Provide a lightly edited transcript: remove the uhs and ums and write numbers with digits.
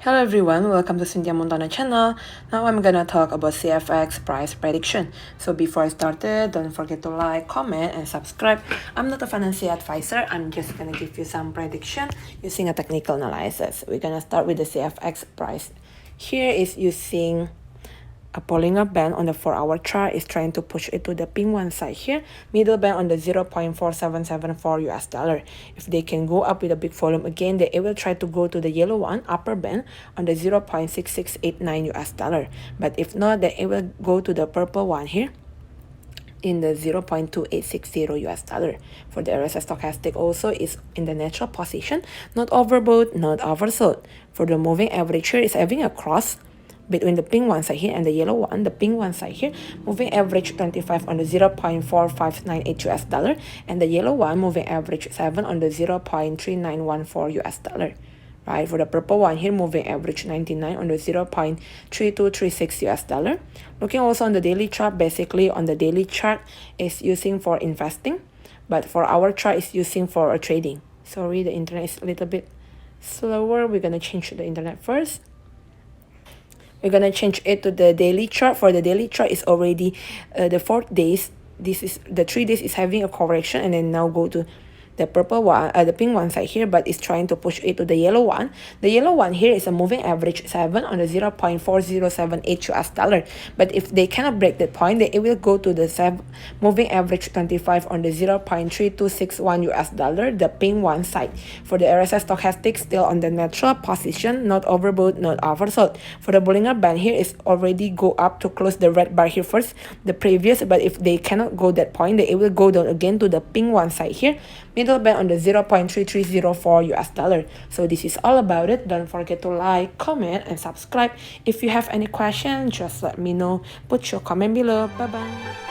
Hello everyone, welcome to Cynthia Montana channel. Now I'm gonna talk about CFX price prediction. So before I started, don't forget to like, comment, and subscribe. I'm not a financial advisor, I'm just gonna give you some prediction using a technical analysis. We're gonna start with the CFX price. Here is using a Bollinger Band on the 4-hour chart is trying to push it to the pink one side here, middle band on the 0.4774 US dollar. If they can go up with a big volume again, they will try to go to the yellow one, upper band on the 0.6689 US dollar. But if not, then it will go to the purple one here in the 0.2860 US dollar. For the RSI stochastic also is in the natural position, not overbought, not oversold. For the moving average here is having a cross between the pink one side here and the yellow one, the pink one side here, moving average 25 on the 0.4598 US dollar, and the yellow one moving average 7 on the 0.3914 US dollar. Right, for the purple one here, moving average 99 on the 0.3236 US dollar. Looking also on the daily chart, basically on the daily chart is using for investing, but for our chart is using for a trading. Sorry, the internet is a little bit slower. We're gonna change the internet first. We're gonna change it to the daily chart. For the daily chart is already the 4 days. This is the 3 days is having a correction, and then now go to the purple one, the pink one side here, but it's trying to push it to the yellow one. The yellow one here is a moving average 7 on the 0.4078 US dollar. But if they cannot break that point, then it will go to the moving average 25 on the 0.3261 US dollar, the pink one side. For the RSI stochastic, still on the natural position, not overbought, not oversold. For the Bollinger Band here is already go up to close the red bar here first, the previous, but if they cannot go that point, then it will go down again to the pink one side here, middle band on the 0.3304 US dollar. So this is all about it. Don't forget to like, comment, and subscribe. If you have any question, just let me know. Put your comment below. Bye bye.